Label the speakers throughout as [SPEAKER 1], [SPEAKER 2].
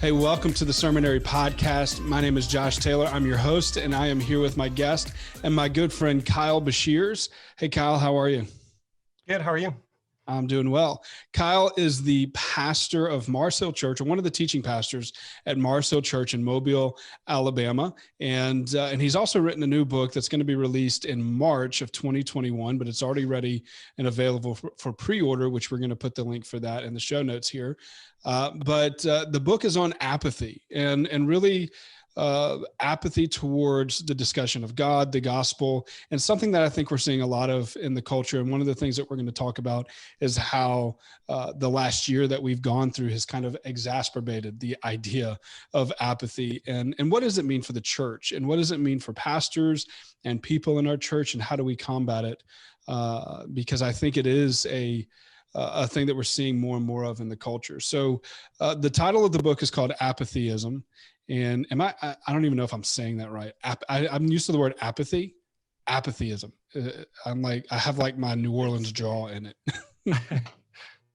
[SPEAKER 1] Hey, welcome to the Sermonary Podcast. My name is Josh Taylor. I'm your host, and I am here with my guest and my good friend, Kyle Beshears. Hey, Kyle, how are you?
[SPEAKER 2] Good. How are you?
[SPEAKER 1] I'm doing well. Kyle is the pastor of Mars Hill Church, or one of the teaching pastors at Mars Hill Church in Mobile, Alabama. And he's also written a new book that's going to be released in March of 2021, but it's already ready and available for pre-order, which we're going to put the link for that in the show notes here. But the book is on apathy and really apathy towards the discussion of God, the gospel, and something that I think we're seeing a lot of in the culture. And one of the things that we're going to talk about is how the last year that we've gone through has kind of exacerbated the idea of apathy. And what does it mean for the church? And what does it mean for pastors and people in our church? And how do we combat it? Because I think it is a thing that we're seeing more and more of in the culture. So the title of the book is called Apatheism. And I don't even know if I'm saying that right. I'm used to the word apathy, Apatheism. I have like my New Orleans draw in it.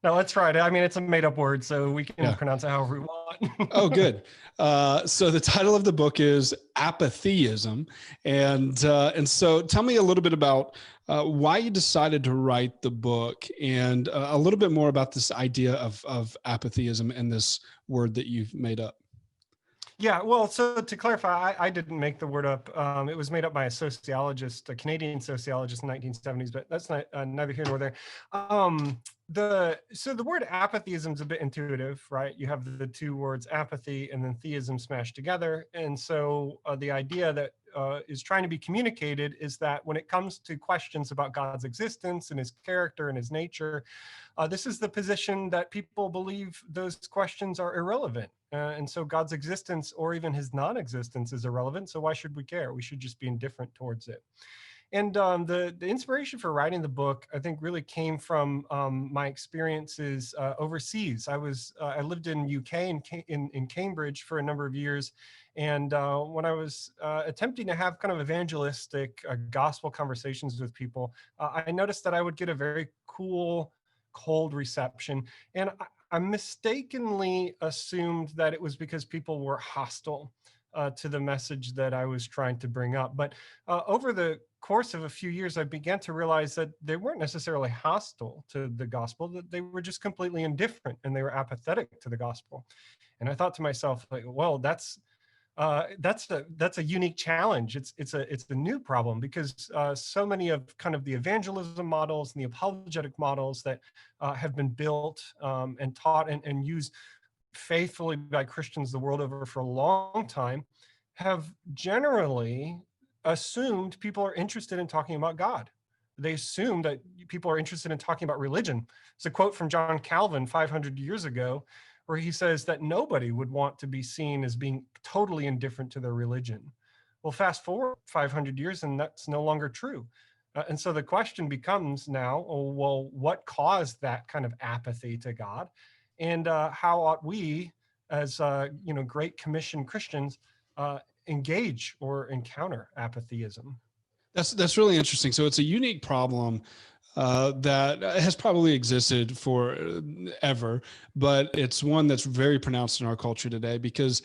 [SPEAKER 2] No, that's right. I mean, it's a made up word, so we can pronounce it however we want.
[SPEAKER 1] Oh, good. So the title of the book is Apatheism. And so tell me a little bit about why you decided to write the book and a little bit more about this idea of apatheism and this word that you've made up.
[SPEAKER 2] Yeah, well, so to clarify, I didn't make the word up. It was made up by a sociologist, a Canadian sociologist in the 1970s, but that's neither here nor there. So the word apatheism is a bit intuitive, right? You have the two words apathy and then theism smashed together. And so the idea that is trying to be communicated is that when it comes to questions about God's existence and his character and his nature, this is the position that people believe those questions are irrelevant. And so God's existence or even his non-existence is irrelevant. So why should we care? We should just be indifferent towards it. And the inspiration for writing the book, I think, really came from my experiences overseas. I lived in UK in Cambridge for a number of years. And when I was attempting to have kind of evangelistic gospel conversations with people, I noticed that I would get a very cold reception. And I mistakenly assumed that it was because people were hostile to the message that I was trying to bring up. But over the course of a few years, I began to realize that they weren't necessarily hostile to the gospel, that they were just completely indifferent and they were apathetic to the gospel. And I thought to myself, like, well, that's a unique challenge. It's the new problem because so many of kind of the evangelism models and the apologetic models that have been built and taught and used faithfully by Christians the world over for a long time have generally assumed people are interested in talking about God. They assume that people are interested in talking about religion. It's a quote from John Calvin 500 years ago, where he says that nobody would want to be seen as being totally indifferent to their religion. Well, fast forward 500 years and that's no longer true. And so the question becomes now, well, what caused that kind of apathy to God? And how ought we, as Great Commission Christians, engage or encounter apatheism?
[SPEAKER 1] That's really interesting. So it's a unique problem that has probably existed forever, but it's one that's very pronounced in our culture today. Because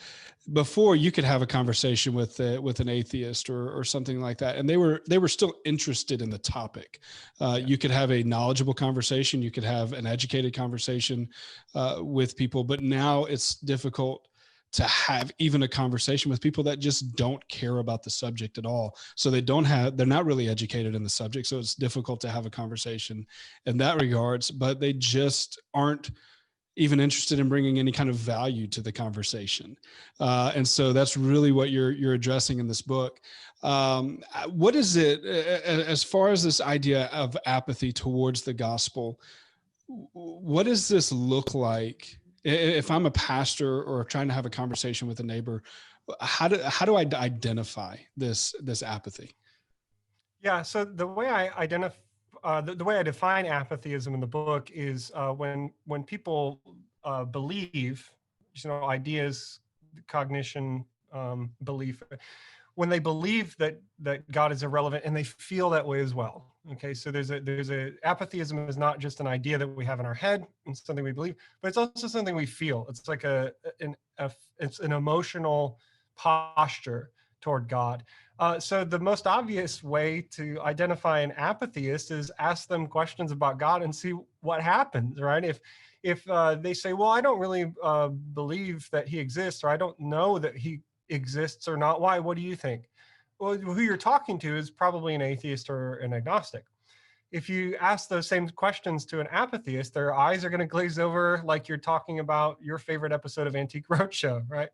[SPEAKER 1] before, you could have a conversation with an atheist or something like that, and they were still interested in the topic. You could have a knowledgeable conversation, you could have an educated conversation with people, but now it's difficult to have even a conversation with people that just don't care about the subject at all. So they're not really educated in the subject. So it's difficult to have a conversation in that regards, but they just aren't even interested in bringing any kind of value to the conversation. And so that's really what you're addressing in this book. What is it, as far as this idea of apathy towards the gospel, what does this look like? If I'm a pastor or trying to have a conversation with a neighbor, how do I identify this apathy?
[SPEAKER 2] Yeah, so the way I the way I define apatheism in the book is when people believe, ideas, cognition, belief, when they believe that God is irrelevant and they feel that way as well. Okay, so there's a apatheism is not just an idea that we have in our head and something we believe, but it's also something we feel. It's like it's an emotional posture toward God. So the most obvious way to identify an apatheist is ask them questions about God and see what happens, right? If they say, well, I don't really believe that he exists, or I don't know that he exists or not, why? What do you think? Well, who you're talking to is probably an atheist or an agnostic. If you ask those same questions to an apatheist, their eyes are going to glaze over like you're talking about your favorite episode of Antique Roadshow, right?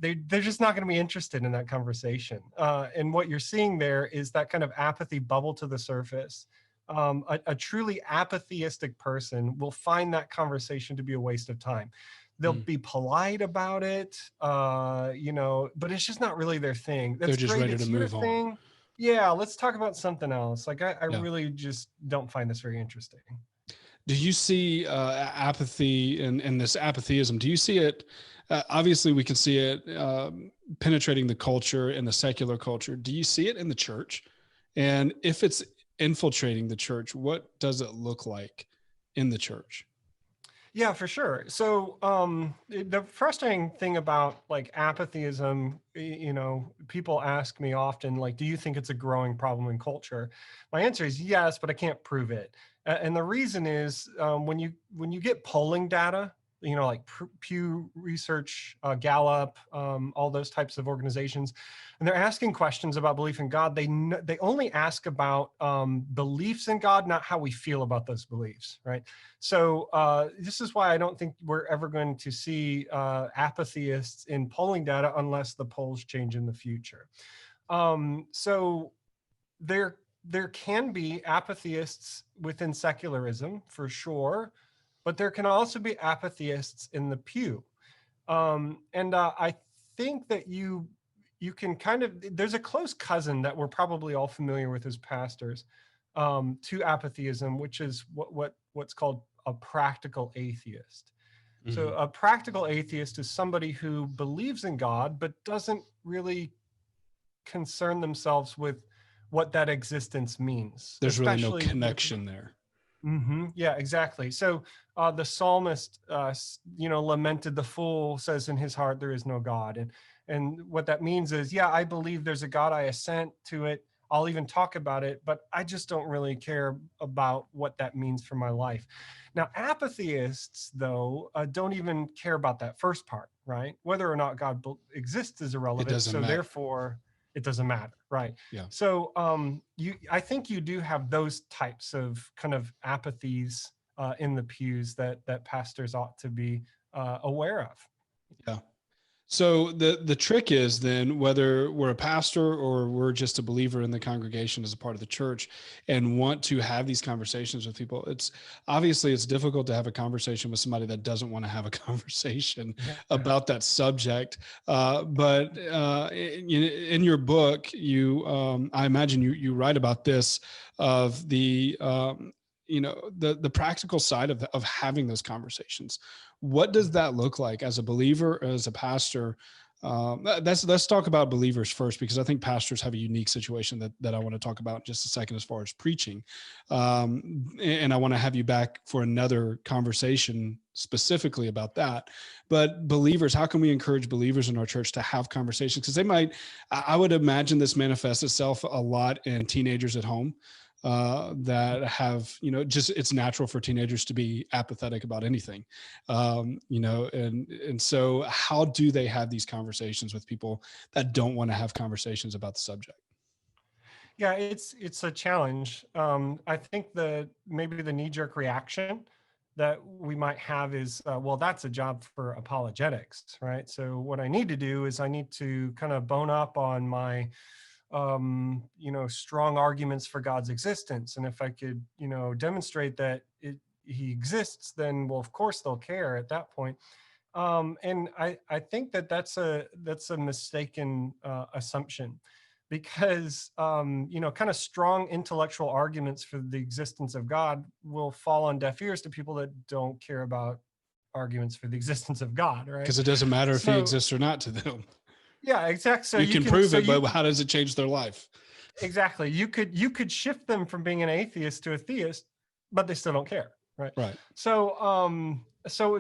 [SPEAKER 2] They're just not going to be interested in that conversation. And what you're seeing there is that kind of apathy bubble to the surface. A truly apatheistic person will find that conversation to be a waste of time. They'll be polite about it, but it's just not really their thing. That's
[SPEAKER 1] They're just
[SPEAKER 2] great.
[SPEAKER 1] ready
[SPEAKER 2] It's
[SPEAKER 1] to
[SPEAKER 2] your
[SPEAKER 1] move on.
[SPEAKER 2] thing. Yeah, let's talk about something else. Like I
[SPEAKER 1] Yeah.
[SPEAKER 2] really just don't find this very interesting.
[SPEAKER 1] Do you see apathy and this apatheism? Do you see it? Obviously, we can see it penetrating the culture and the secular culture. Do you see it in the church? And if it's infiltrating the church, what does it look like in the church?
[SPEAKER 2] Yeah, for sure. So the frustrating thing about like apatheism, people ask me often, like, do you think it's a growing problem in culture? My answer is yes, but I can't prove it. And the reason is when you get polling data, like Pew Research, Gallup, all those types of organizations, and they're asking questions about belief in God. They only ask about beliefs in God, not how we feel about those beliefs, right? So this is why I don't think we're ever going to see apatheists in polling data unless the polls change in the future. So there can be apatheists within secularism for sure, but there can also be apatheists in the pew. And I think that you can kind of, there's a close cousin that we're probably all familiar with as pastors to apatheism, which is what's called a practical atheist. Mm-hmm. So a practical atheist is somebody who believes in God, but doesn't really concern themselves with what that existence means.
[SPEAKER 1] There's really no connection there.
[SPEAKER 2] Mm-hmm. Yeah, exactly. So the psalmist, lamented the fool says in his heart, there is no God. And what that means is, yeah, I believe there's a God. I assent to it. I'll even talk about it, but I just don't really care about what that means for my life. Now, apatheists, though, don't even care about that first part, right? Whether or not God exists is irrelevant. So matter. Therefore, it doesn't matter, right? Yeah. So I think you do have those types of kind of apathies in the pews that pastors ought to be aware of.
[SPEAKER 1] Yeah. So the trick is then, whether we're a pastor or we're just a believer in the congregation as a part of the church and want to have these conversations with people, it's difficult to have a conversation with somebody that doesn't want to have a conversation about that subject. But in your book, I imagine you write about this, of the practical side of having those conversations. What does that look like as a believer, as a pastor? Let's talk about believers first, because I think pastors have a unique situation that I want to talk about in just a second as far as preaching. And I want to have you back for another conversation specifically about that. But believers, how can we encourage believers in our church to have conversations? Because I would imagine this manifests itself a lot in teenagers at home. That have, it's natural for teenagers to be apathetic about anything, and so how do they have these conversations with people that don't want to have conversations about the subject?
[SPEAKER 2] Yeah, it's a challenge. I think maybe the knee-jerk reaction that we might have is, well, that's a job for apologetics, right? So what I need to do is I need to kind of bone up on my strong arguments for God's existence. And if I could, demonstrate that he exists, then, well, of course they'll care at that point. And I think that's a mistaken assumption, because, kind of strong intellectual arguments for the existence of God will fall on deaf ears to people that don't care about arguments for the existence of God, right?
[SPEAKER 1] Because it doesn't matter if he exists or not to them.
[SPEAKER 2] Yeah, exactly. So
[SPEAKER 1] You can prove it, but how does it change their life?
[SPEAKER 2] Exactly. You could shift them from being an atheist to a theist, but they still don't care, right?
[SPEAKER 1] Right.
[SPEAKER 2] So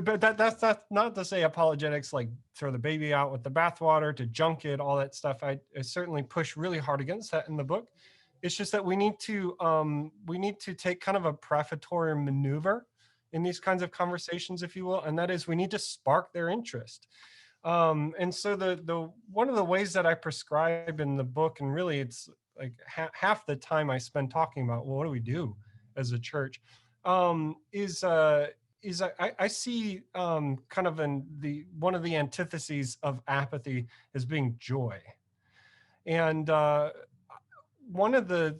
[SPEAKER 2] but that's not to say apologetics like throw the baby out with the bathwater, to junk it, all that stuff. I certainly push really hard against that in the book. It's just that we need to take kind of a prefatory maneuver in these kinds of conversations, if you will, and that is we need to spark their interest. And so the one of the ways that I prescribe in the book, and really it's like half the time I spend talking about, well, what do we do as a church, is I see kind of one of the antitheses of apathy as being joy. And one of the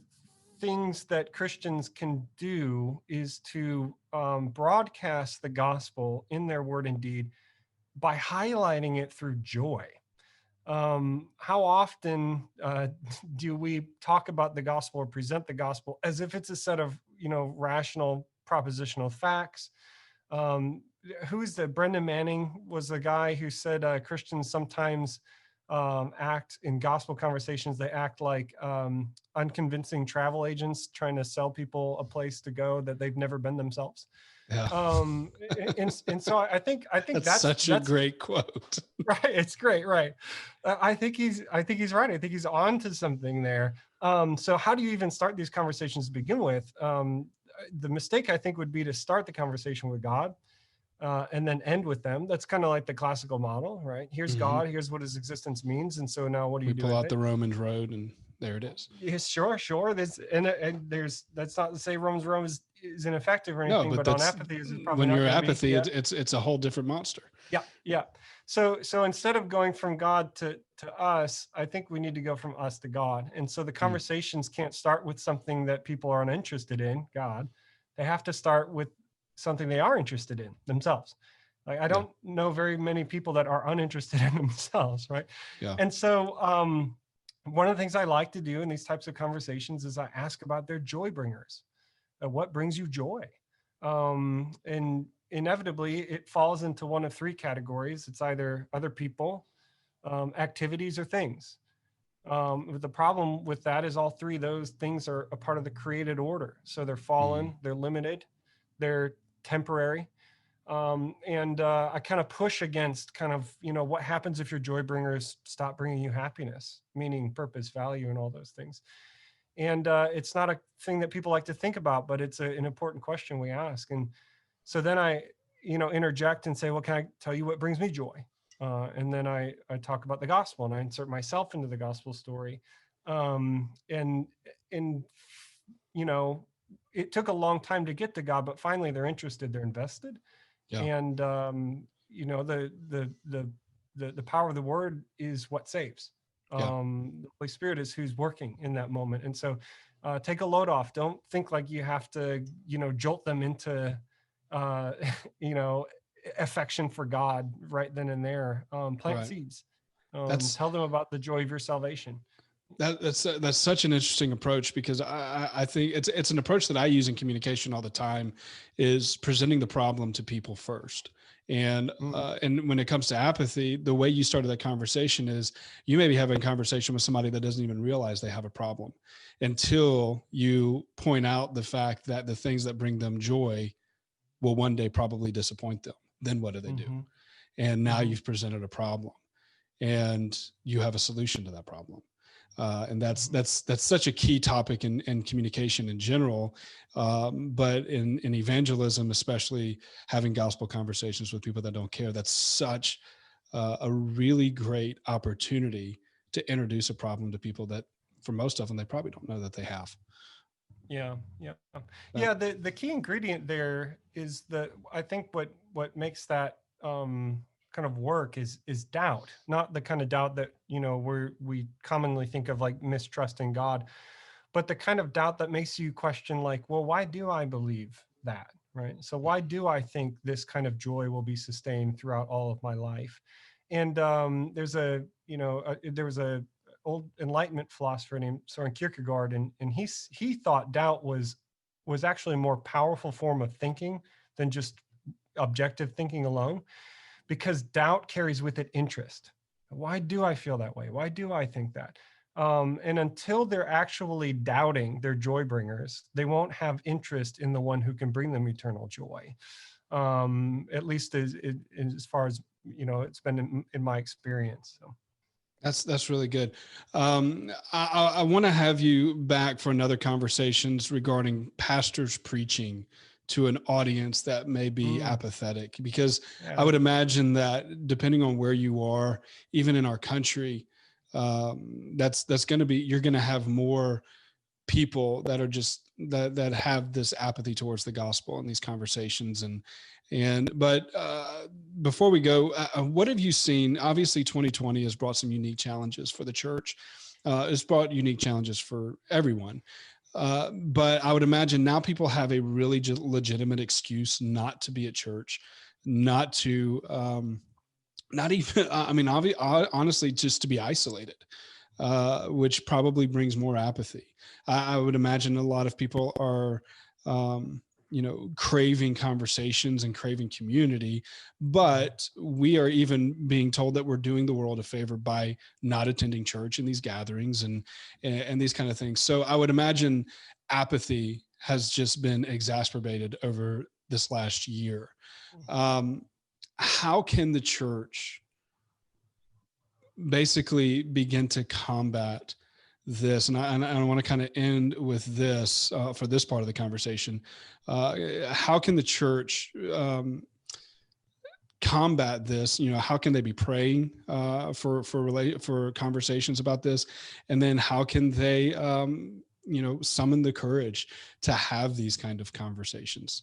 [SPEAKER 2] things that Christians can do is to broadcast the gospel in their word and deed by highlighting it through joy. How often do we talk about the gospel or present the gospel as if it's a set of, rational propositional facts? Who's the Brendan Manning was the guy who said Christians sometimes act in gospel conversations. They act like unconvincing travel agents trying to sell people a place to go that they've never been themselves.
[SPEAKER 1] Yeah.
[SPEAKER 2] And so I think
[SPEAKER 1] that's such a great quote.
[SPEAKER 2] Right. It's great. Right. I think he's right. I think he's on to something there. So how do you even start these conversations to begin with? The mistake I think would be to start the conversation with God and then end with them. That's kind of like the classical model, right? Here's God, here's what his existence means. And so now what do you do?
[SPEAKER 1] We pull out the Romans road and there it is.
[SPEAKER 2] Yes, sure. That's not to say Romans road is ineffective or anything, but on apathy is probably
[SPEAKER 1] when
[SPEAKER 2] not
[SPEAKER 1] you're apathy,
[SPEAKER 2] be,
[SPEAKER 1] it's a whole different monster.
[SPEAKER 2] Yeah. So instead of going from God to us, I think we need to go from us to God. And so the conversations can't start with something that people are uninterested in, God. They have to start with something they are interested in themselves. Like I don't know very many people that are uninterested in themselves, right?
[SPEAKER 1] Yeah.
[SPEAKER 2] And so one of the things I like to do in these types of conversations is I ask about their joy bringers. What brings you joy? And inevitably, it falls into one of three categories. It's either other people, activities, or things. But the problem with that is all three of those things are a part of the created order. So they're fallen, they're limited, they're temporary. And I kind of push against kind of, what happens if your joy bringers stop bringing you happiness, meaning, purpose, value, and all those things. And it's not a thing that people like to think about, but it's an important question we ask. And so then I, interject and say, well, can I tell you what brings me joy? And then I talk about the gospel and I insert myself into the gospel story. And it took a long time to get to God, but finally they're interested, they're invested. Yeah. And, the power of the word is what saves. The Holy Spirit is who's working in that moment. And so take a load off. Don't think like you have to, jolt them into, affection for God right then and there. Plant seeds. Tell them about the joy of your salvation.
[SPEAKER 1] That's such an interesting approach, because I think it's an approach that I use in communication all the time, is presenting the problem to people first. And when it comes to apathy, the way you started that conversation is you may be having a conversation with somebody that doesn't even realize they have a problem until you point out the fact that the things that bring them joy will one day probably disappoint them. Then what do they do? And now you've presented a problem and you have a solution to that problem. And that's such a key topic in communication in general, but in evangelism, especially having gospel conversations with people that don't care, that's such a really great opportunity to introduce a problem to people that, for most of them, they probably don't know that they have.
[SPEAKER 2] Yeah. The key ingredient there is I think what makes that kind of work is doubt, not the kind of doubt that we commonly think of like mistrusting God, but the kind of doubt that makes you question, like, well, why do I believe that, right? So why do I think this kind of joy will be sustained throughout all of my life? And there was a old Enlightenment philosopher named Soren Kierkegaard, and he thought doubt was actually a more powerful form of thinking than just objective thinking alone, because doubt carries with it interest. Why do I feel that way? Why do I think that? And until they're actually doubting their joy bringers, they won't have interest in the one who can bring them eternal joy. At least as far as, it's been in my experience. So.
[SPEAKER 1] That's really good. I want to have you back for another conversations regarding pastors preaching to an audience that may be apathetic, because I would imagine that depending on where you are, even in our country, that's going to be, you're going to have more people that are just that have this apathy towards the gospel in these conversations. But before we go, what have you seen? Obviously 2020 has brought some unique challenges for the church. It's brought unique challenges for everyone. But I would imagine now people have a really legitimate excuse not to be at church, not to not even honestly, just to be isolated, which probably brings more apathy. I would imagine a lot of people are, craving conversations and craving community, but we are even being told that we're doing the world a favor by not attending church and these gatherings and these kind of things. So I would imagine apathy has just been exacerbated over this last year. How can the church basically begin to combat this? And I want to kind of end with this for this part of the conversation. How can the church combat this? How can they be praying for conversations about this? And then how can they, summon the courage to have these kind of conversations?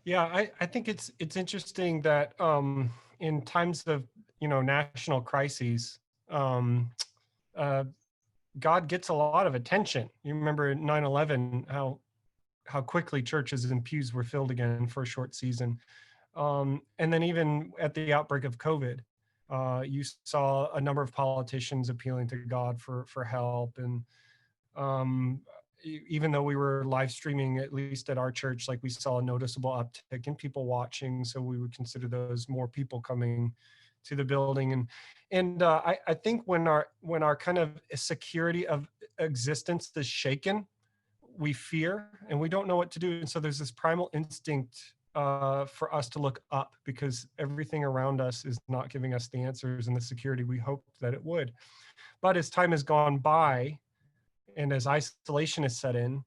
[SPEAKER 2] Yeah, I think it's interesting that in times of national crises, God gets a lot of attention. You remember 9/11, how quickly churches and pews were filled again for a short season, and then even at the outbreak of COVID, you saw a number of politicians appealing to God for help. And even though we were live streaming, at least at our church, like we saw a noticeable uptick in people watching. So we would consider those more people coming to the building. And I think when our kind of security of existence is shaken, we fear and we don't know what to do. And so there's this primal instinct for us to look up, because everything around us is not giving us the answers and the security we hoped that it would. But as time has gone by, and as isolation is set in,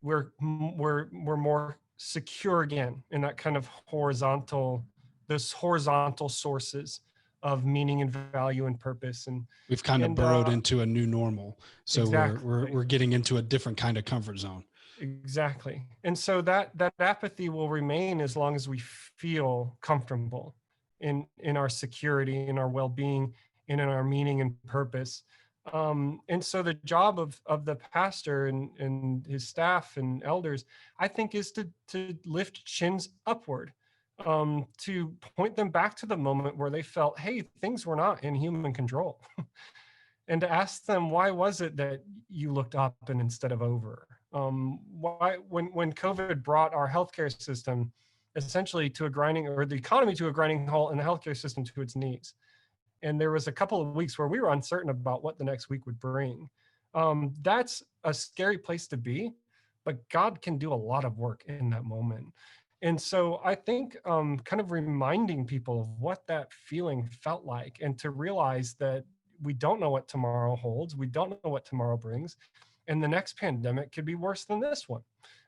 [SPEAKER 2] we're more secure again in that kind of horizontal sources of meaning and value and purpose. And
[SPEAKER 1] we've kind of burrowed into a new normal. So
[SPEAKER 2] exactly.
[SPEAKER 1] we're getting into a different kind of comfort zone.
[SPEAKER 2] Exactly. And so that apathy will remain as long as we feel comfortable in our security, in our well-being, and in our meaning and purpose. And so the job of the pastor and his staff and elders, I think, is to lift chins upward, to point them back to the moment where they felt, hey, things were not in human control. And to ask them, why was it that you looked up and instead of over? Why, when COVID brought our healthcare system essentially to a grinding, or the economy to a grinding halt, and the healthcare system to its knees, and there was a couple of weeks where we were uncertain about what the next week would bring. That's a scary place to be, but God can do a lot of work in that moment. And so I think kind of reminding people of what that feeling felt like, and to realize that we don't know what tomorrow holds. We don't know what tomorrow brings. And the next pandemic could be worse than this one.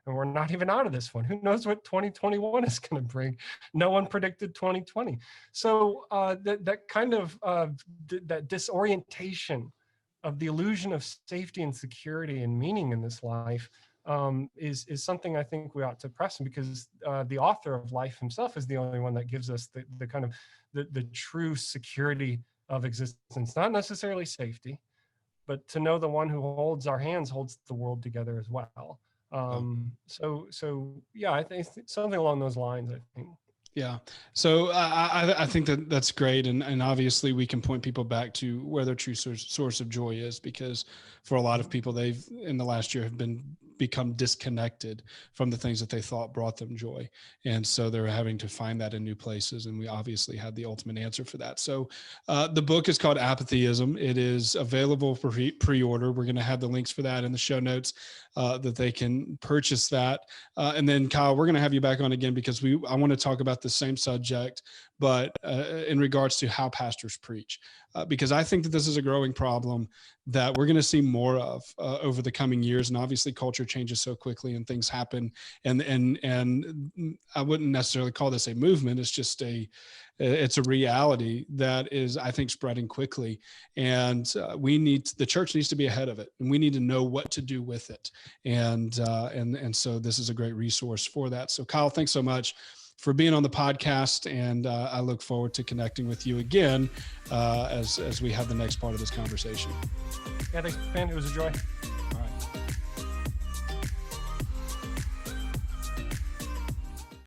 [SPEAKER 2] And we're not even out of this one. Who knows what 2021 is going to bring? No one predicted 2020. So that kind of that disorientation of the illusion of safety and security and meaning in this life is something I think we ought to press, because the author of life himself is the only one that gives us the kind of the true security of existence, not necessarily safety, but to know the one who holds our hands holds the world together as well. So yeah, I think something along those lines, I think.
[SPEAKER 1] Yeah. So I think that's great. And obviously we can point people back to where their true source of joy is, because for a lot of people, they've in the last year have been become disconnected from the things that they thought brought them joy. And so they're having to find that in new places. And we obviously had the ultimate answer for that. So the book is called Apatheism. It is available for pre-order. We're going to have the links for that in the show notes that they can purchase that. And then Kyle, we're going to have you back on again because I want to talk about the same subject, but in regards to how pastors preach, because I think that this is a growing problem that we're going to see more of over the coming years. And obviously culture changes so quickly and things happen. And I wouldn't necessarily call this a movement. It's just it's a reality that is, I think, spreading quickly. And the church needs to be ahead of it, and we need to know what to do with it. And so this is a great resource for that. So Kyle, thanks so much for being on the podcast. And I look forward to connecting with you again as we have the next part of this conversation.
[SPEAKER 2] Yeah, thanks, man. It was a joy.